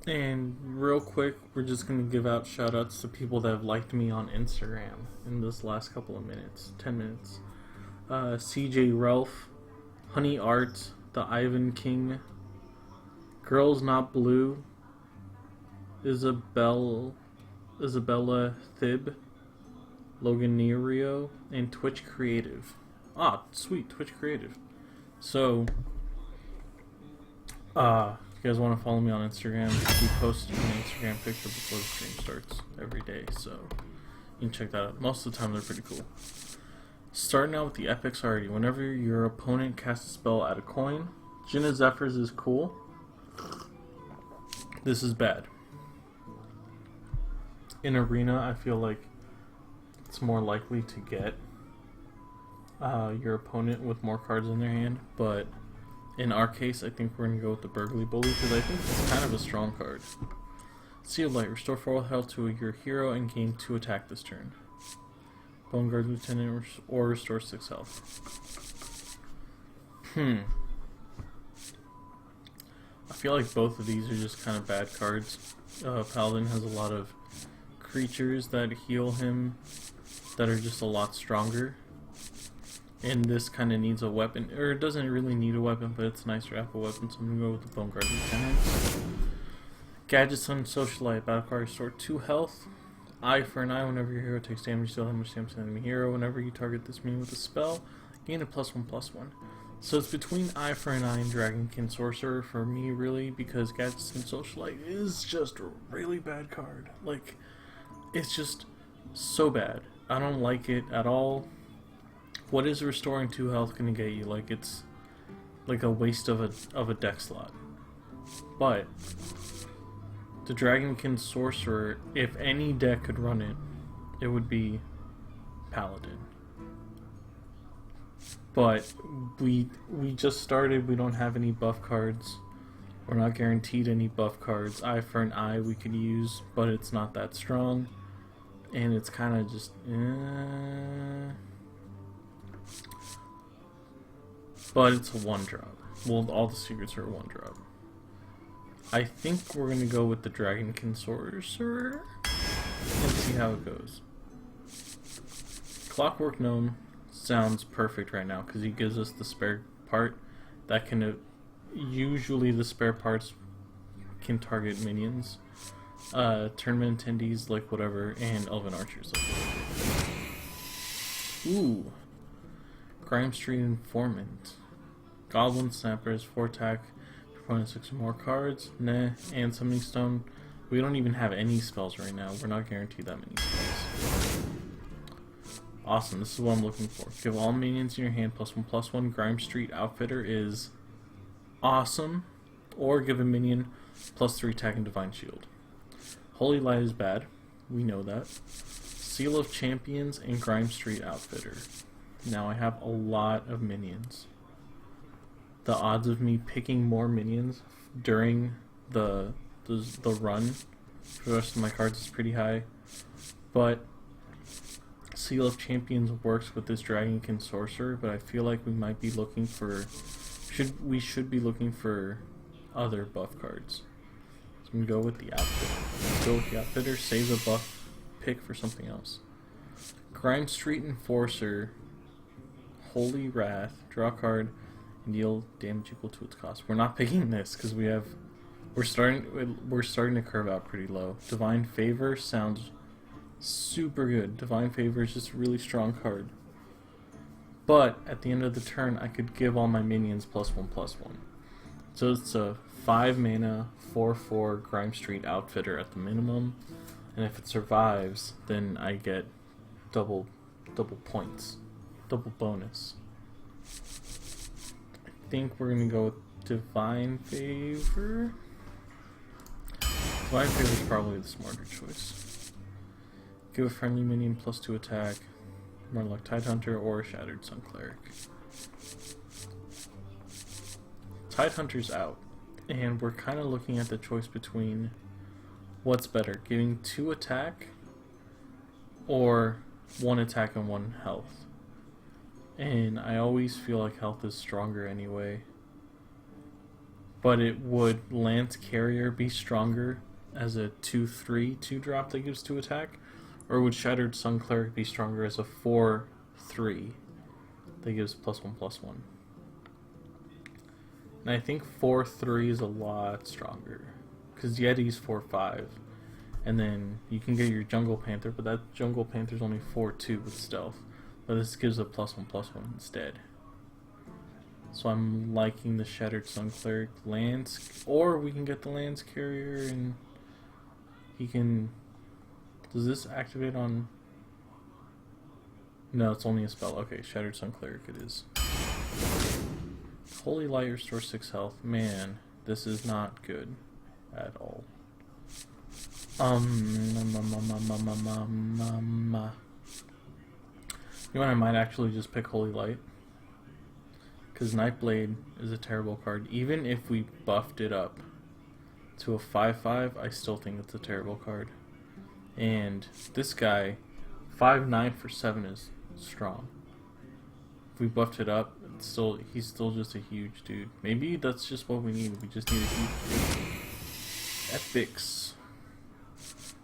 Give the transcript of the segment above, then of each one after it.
And real quick, we're just going to give out shout outs to people that have liked me on Instagram in this last couple of minutes, 10 minutes. CJ Ralph, Honey Art, The Ivan King, Girls Not Blue, Isabella Thib, Logan Nerio, and Twitch Creative. Ah, sweet, Twitch Creative. So, if you guys want to follow me on Instagram, we post an Instagram picture before the stream starts every day, so you can check that out. Most of the time, they're pretty cool. Starting out with the epics already. Whenever your opponent casts a spell, add a coin. Jin of Zephyrs is cool. This is bad. In Arena, I feel like it's more likely to get your opponent with more cards in their hand, but in our case, I think we're going to go with the Burgley Bully because I think it's kind of a strong card. Seal Light. Restore 4 health to your hero and gain 2 attack this turn. Bone Guard Lieutenant or restore 6 health. I feel like both of these are just kind of bad cards. Paladin has a lot of creatures that heal him that are just a lot stronger. And this kind of needs a weapon, or it doesn't really need a weapon, but it's nice to have a weapon, so I'm going to go with the Bone Guard Lieutenant. Gadgets on Socialite. Battle card, restore 2 health. Eye for an eye. Whenever your hero takes damage, deal how much damage to the enemy hero. Whenever you target this minion with a spell, gain a +1/+1. So it's between Eye for an Eye and Dragonkin Sorcerer for me, really, because Gadgets on Socialite is just a really bad card. Like, it's just so bad. I don't like it at all. What is restoring 2 health going to get you? Like, it's like a waste of a deck slot. But the Dragonkin Sorcerer, if any deck could run it, it would be Paladin. But we just started. We don't have any buff cards. We're not guaranteed any buff cards. Eye for an Eye we could use, but it's not that strong, and it's kind of just. But it's a 1-drop. Well, all the secrets are a 1-drop. I think we're going to go with the Dragonkin Sorcerer and see how it goes. Clockwork Gnome sounds perfect right now because he gives us the spare part that can... usually the spare parts can target minions. Tournament attendees, like whatever, and Elven Archers, like whatever. Ooh. Grime Street Informant. Goblin Snappers, 4 attack, opponent 6 or more cards, and Summoning Stone. We don't even have any spells right now. We're not guaranteed that many spells. Awesome, this is what I'm looking for. Give all minions in your hand +1/+1. Grime Street Outfitter is awesome. Or give a minion +3 attack and Divine Shield. Holy Light is bad. We know that. Seal of Champions and Grime Street Outfitter. Now I have a lot of minions. The odds of me picking more minions during the run for the rest of my cards is pretty high. But Seal of Champions works with this Dragonkin Sorcerer, but I feel like we might be looking for... We should be looking for other buff cards. So I'm going to go with the Outfitter. Let's go with the Outfitter, save a buff pick for something else. Grime Street Enforcer, Holy Wrath, draw a card, and deal damage equal to its cost. We're not picking this because we're starting to curve out pretty low. Divine Favor sounds super good. Divine Favor is just a really strong card. But at the end of the turn, I could give all my minions +1/+1. So it's a 5 mana, 4/4 Grime Street Outfitter at the minimum. And if it survives, then I get double points, double bonus. I think we're gonna go with Divine Favor. Divine Favor is probably the smarter choice. Give a friendly minion +2 attack. More like Tidehunter or Shattered Sun Cleric. Tidehunter's out, and we're kind of looking at the choice between what's better, giving 2 attack or 1 attack and 1 health. And I always feel like health is stronger anyway. but it would Lance Carrier be stronger as a 2/3 2-drop that gives 2 attack? Or would Shattered Sun Cleric be stronger as a 4/3 that gives +1/+1? And I think 4/3 is a lot stronger. Because Yeti's 4/5. And then you can get your Jungle Panther, but that Jungle Panther's only 4/2 with stealth. But this gives a +1/+1 instead. So I'm liking the Shattered Sun Cleric Lance. Or we can get the Lance Carrier and he can... Does this activate on... No, it's only a spell. Okay, Shattered Sun Cleric it is. Holy Light restores 6 health. Man, this is not good at all. You know what, I might actually just pick Holy Light. Because Nightblade is a terrible card. Even if we buffed it up to a 5/5, I still think it's a terrible card. And this guy, 5/9 for 7 is strong. If we buffed it up, he's still just a huge dude. Maybe that's just what we need. We just need a huge dude. Epics.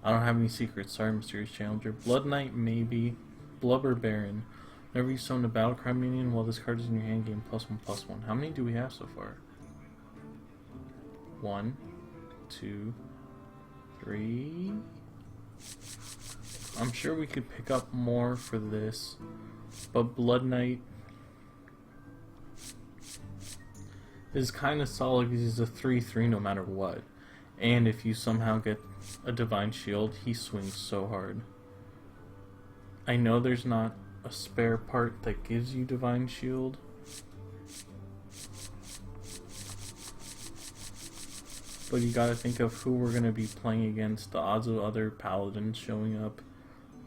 I don't have any secrets. Sorry, Mysterious Challenger. Blood Knight, maybe. Blubber Baron. Whenever you summon a Battlecry minion while this card is in your hand, gain +1/+1. How many do we have so far? 1, 2, 3. I'm sure we could pick up more for this, but Blood Knight is kind of solid because he's a 3/3 no matter what. And if you somehow get a Divine Shield, he swings so hard. I know there's not a spare part that gives you Divine Shield, but you gotta think of who we're gonna be playing against. The odds of other paladins showing up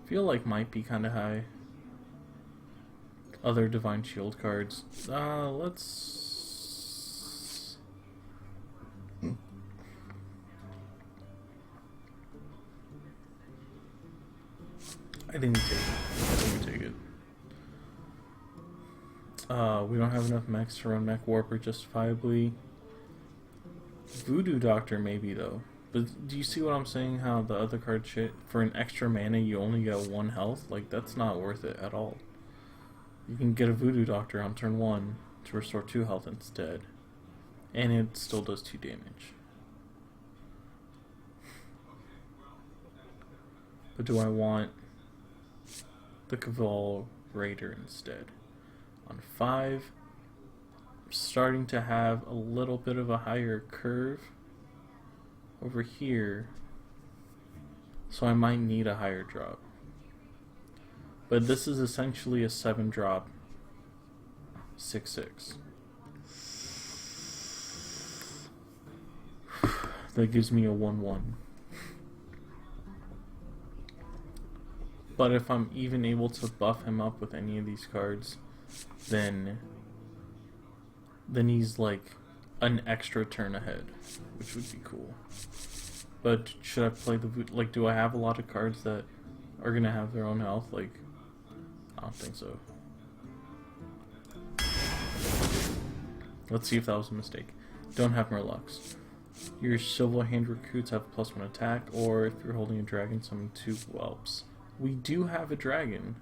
I feel like might be kinda high. Other Divine Shield cards. I think we take it. We don't have enough mechs to run Mech Warper justifiably. Voodoo Doctor maybe though. But do you see what I'm saying? How the other card shit, for an extra mana you only get 1 health? Like, that's not worth it at all. You can get a Voodoo Doctor on turn 1 to restore 2 health instead. And it still does 2 damage. But do I want the Cabal Raider instead? On 5, I'm starting to have a little bit of a higher curve over here, so I might need a higher drop. But this is essentially a 7-drop 6/6. That gives me a 1/1. But if I'm even able to buff him up with any of these cards, then he's like an extra turn ahead, which would be cool. But should I play like, do I have a lot of cards that are gonna have their own health? Like, I don't think so. Let's see if that was a mistake. Don't have Murlocs. Your Silver Hand recruits have +1 attack, or if you're holding a dragon, summon 2 whelps. We do have a dragon,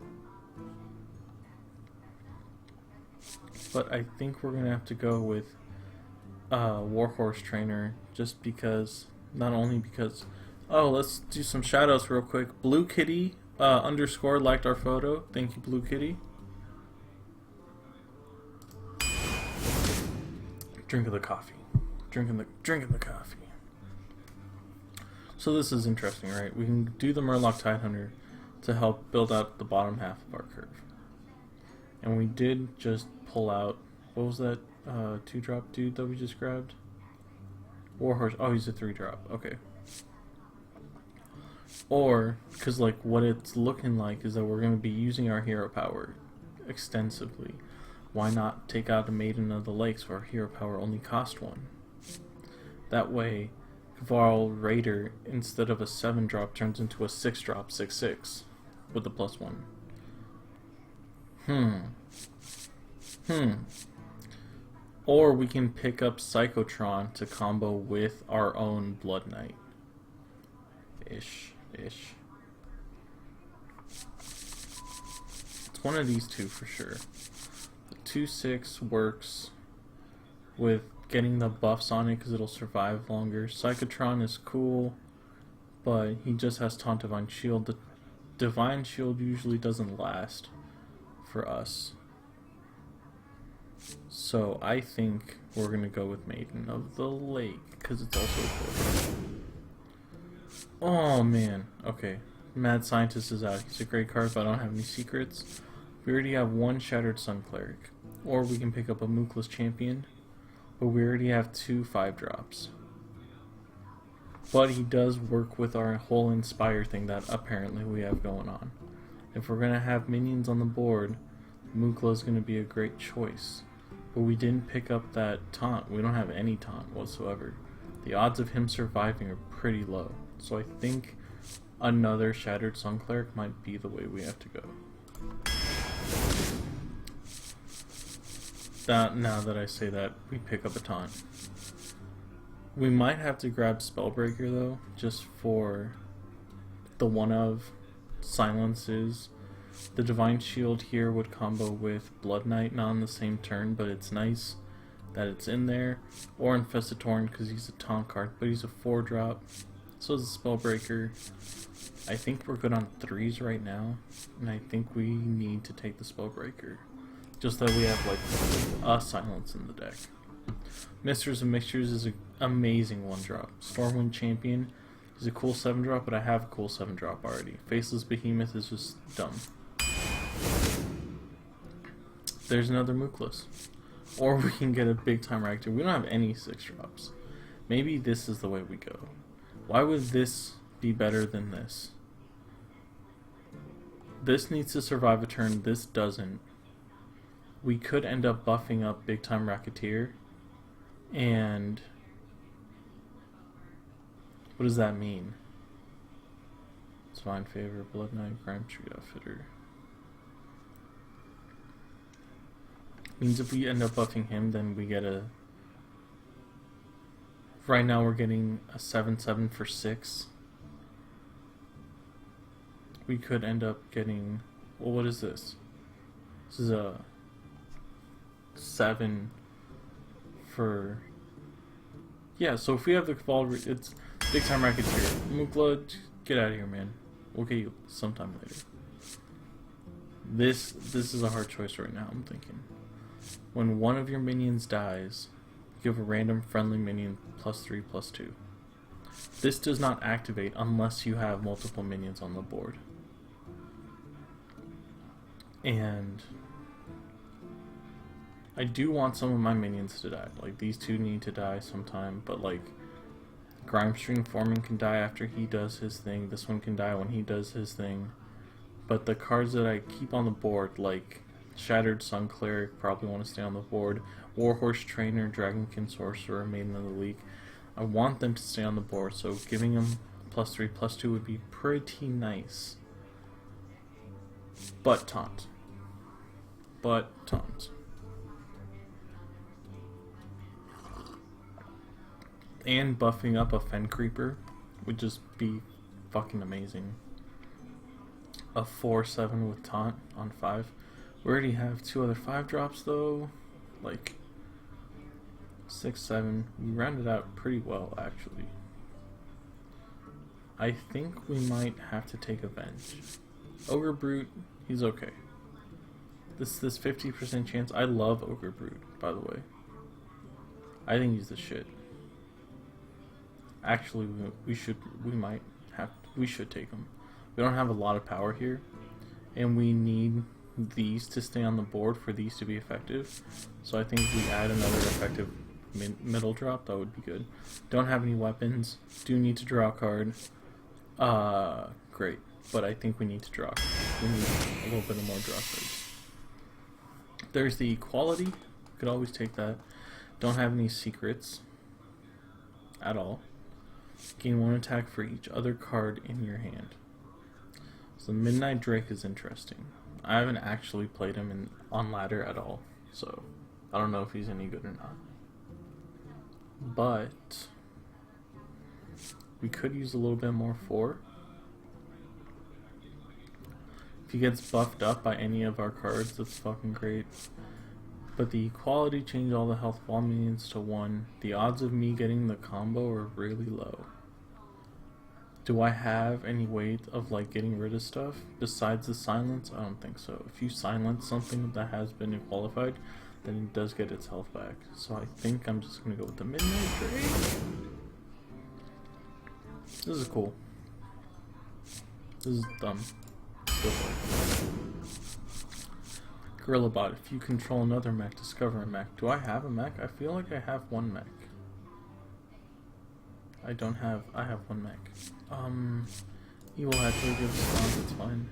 but I think we're gonna have to go with Warhorse Trainer, just because, not only because, oh, let's do some shoutouts real quick. Blue Kitty _ liked our photo. Thank you, Blue Kitty. Drinking the coffee. Drinking the coffee. So this is interesting, right? We can do the Murloc Tidehunter to help build out the bottom half of our curve. And we did just pull out, what was that 2-drop dude that we just grabbed? Warhorse, oh, he's a 3-drop, okay. Or, because like what it's looking like is that we're going to be using our hero power extensively. Why not take out a Maiden of the Lakes where hero power only cost 1? That way, Cabal Raider, instead of a 7-drop, turns into a 6-drop 6/6 with the +1. Or we can pick up Psychotron to combo with our own Blood Knight. Ish. It's one of these two for sure. The 2/6 works with getting the buffs on it because it'll survive longer. Psychotron is cool, but he just has Taunt Divine Shield. The Divine Shield usually doesn't last for us. So I think we're going to go with Maiden of the Lake because it's also good. Oh man, okay. Mad Scientist is out. He's a great card, but I don't have any secrets. We already have one Shattered Sun Cleric. Or we can pick up a Mookless Champion. But we already have 2 5-drops. But he does work with our whole Inspire thing that apparently we have going on. If we're going to have minions on the board, Mookla is going to be a great choice. But we didn't pick up that taunt. We don't have any taunt whatsoever. The odds of him surviving are pretty low. So I think another Shattered Sun Cleric might be the way we have to go. Now that I say that, we pick up a taunt. We might have to grab Spellbreaker though, just for the one of silences. The Divine Shield here would combo with Blood Knight, not on the same turn, but it's nice that it's in there. Or Infestatorn because he's a taunt card, but he's a 4-drop. So is a Spellbreaker. I think we're good on 3s right now, and I think we need to take the Spellbreaker. Just that we have like a silence in the deck. Misters of Mixtures is an amazing 1-drop. Stormwind Champion is a cool 7-drop, but I have a cool 7-drop already. Faceless Behemoth is just dumb. There's another Mookless. Or we can get a big time reactor. We don't have any 6-drops. Maybe this is the way we go. Why would this be better than this? This needs to survive a turn, this doesn't. We could end up buffing up Big Time Racketeer. And what does that mean? Divine Favor, Blood Knight, Grimetree Outfitter. Means if we end up buffing him, then we get a... Right now we're getting a 7/7 for 6. We could end up getting... Well, what is this? This is a 7 for... Yeah, so if we have the Cabal, it's Big Time Racketeer. Mookla, get out of here, man. We'll get you sometime later. This is a hard choice right now, I'm thinking. When one of your minions dies, give a random friendly minion +3/+2. This does not activate unless you have multiple minions on the board. And I do want some of my minions to die. Like, these two need to die sometime, but like Grimestream Foreman can die after he does his thing. This one can die when he does his thing. But the cards that I keep on the board, like Shattered Sun Cleric, probably want to stay on the board. Warhorse Trainer, Dragonkin Sorcerer, Maiden of the League. I want them to stay on the board, so giving them +3/+2 would be pretty nice. But taunt. And buffing up a Fen Creeper would just be fucking amazing. A 4/7 with taunt on 5. We already have 2 other 5-drops though. Like 6/7. We rounded out pretty well actually. I think we might have to take Avenge. Ogre Brute, he's okay. This 50% chance. I love Ogre Brute, by the way. I think he's the shit. Actually, we should take him. We don't have a lot of power here, and we need these to stay on the board for these to be effective. So I think if we add another effective middle drop, that would be good. Don't have any weapons. Do need to draw a card. Great. But I think we need to draw. We need a little bit more draw cards. There's the Equality. Could always take that. Don't have any secrets at all. Gain 1 attack for each other card in your hand. So Midnight Drake is interesting. I haven't actually played him on ladder at all, so I don't know if he's any good or not. But we could use a little bit more 4. If he gets buffed up by any of our cards, that's fucking great. But the equality changed all the health of all minions to 1. The odds of me getting the combo are really low. Do I have any way of like getting rid of stuff besides the silence? I don't think so. If you silence something that has been qualified, then it does get its health back. So I think I'm just gonna go with the midnight trade. This is cool. This is dumb. Go for it. Gorilla Bot, if you control another mech, discover a mech. Do I have a mech? I feel like I have 1 mech. I have 1 mech. Evil Hatcher gives spawns, it's fine.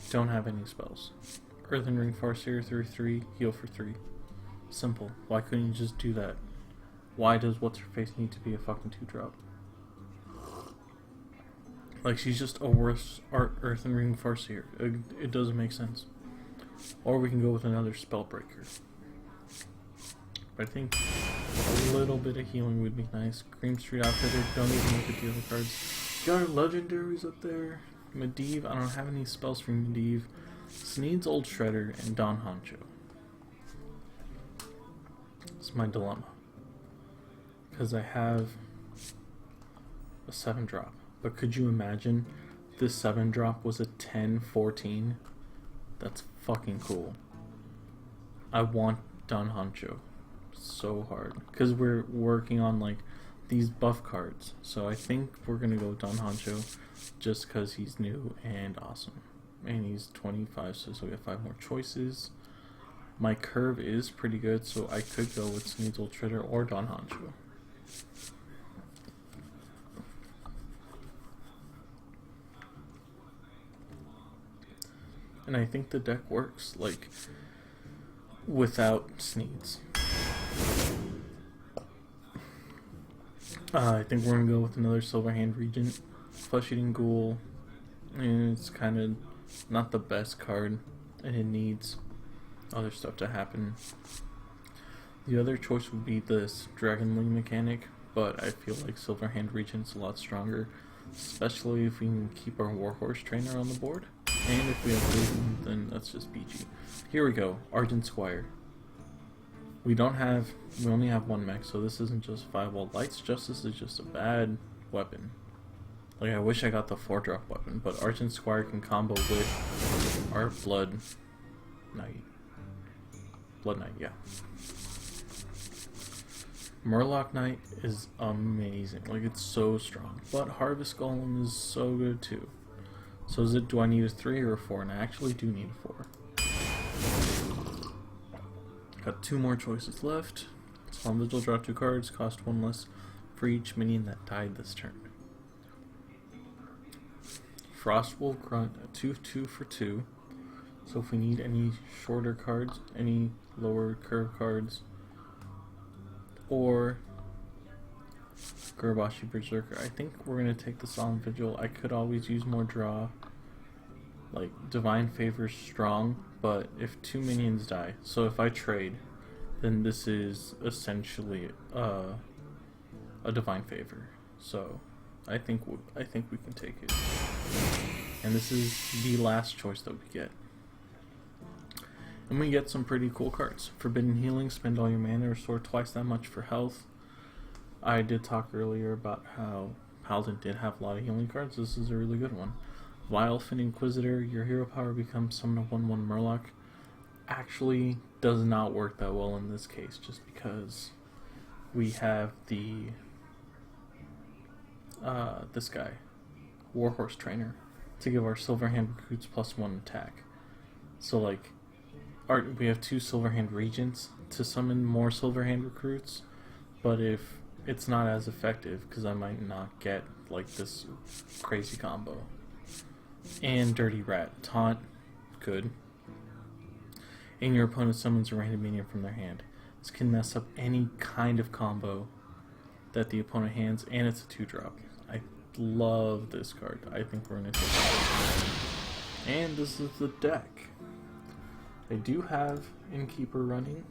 Don't have any spells. Earthen Ring Farseer 3/3, heal for 3. Simple. Why couldn't you just do that? Why does What's-Her-Face need to be a fucking 2-drop? Like, she's just a worse Earthen Ring Farseer. It doesn't make sense. Or we can go with another Spellbreaker. But I think a little bit of healing would be nice. Cream Street Outfitter, don't even look at the other cards. Got our legendaries up there. Medivh, I don't have any spells for Medivh. Sneed's Old Shredder and Don Honcho. It's my dilemma. Because I have a 7-drop. But could you imagine this 7-drop was a 10-14? That's fucking cool. I want Don Honcho so hard. Because we're working on like these buff cards. So I think we're going to go with Don Honcho just because he's new and awesome. And he's 25, so we have 5 more choices. My curve is pretty good, so I could go with Sneed's Old Shredder or Don Honcho. And I think the deck works, like, without Sneeds. I think we're going to go with another Silverhand Regent. Flesh-Eating Ghoul. And it's kind of not the best card, and it needs other stuff to happen. The other choice would be this Dragonling mechanic, but I feel like Silverhand Regent's a lot stronger, especially if we can keep our Warhorse Trainer on the board. And if we have Raven, then that's just BG. Here we go, Argent Squire. We only have 1 mech, so this isn't justifiable. Light's Justice is just a bad weapon. Like, I wish I got the 4-drop weapon, but Argent Squire can combo with our Blood Knight. Blood Knight, yeah. Murloc Knight is amazing. Like, it's so strong. But Harvest Golem is so good, too. So do I need a 3 or a 4? And I actually do need a 4. Got 2 more choices left. Swan Vigil, draw 2 cards, cost 1 less for each minion that died this turn. Frostwolf Grunt, a 2/2 for 2. So if we need any shorter cards, any lower curve cards, or Gurabashi Berserker, I think we're going to take the Solemn Vigil. I could always use more draw. Like, Divine Favor's strong, but if 2 minions die, so if I trade, then this is essentially a Divine Favor. So I think we can take it. And this is the last choice that we get. And we get some pretty cool cards. Forbidden Healing, spend all your mana, restore twice that much for health. I did talk earlier about how Paladin did have a lot of healing cards. This is a really good one. Vilefin Inquisitor, your hero power becomes summon a 1/1 Murloc. Actually does not work that well in this case, just because we have the this guy, Warhorse Trainer, to give our Silverhand recruits +1 attack. So like, we have 2 Silverhand Regents to summon more Silverhand recruits, but if it's not as effective, because I might not get like this crazy combo. And Dirty Rat, taunt, good. And your opponent summons a random minion from their hand. This can mess up any kind of combo that the opponent hands, and it's a 2-drop. I love this card. I think we're going to take it. And this is the deck. I do have Innkeeper running.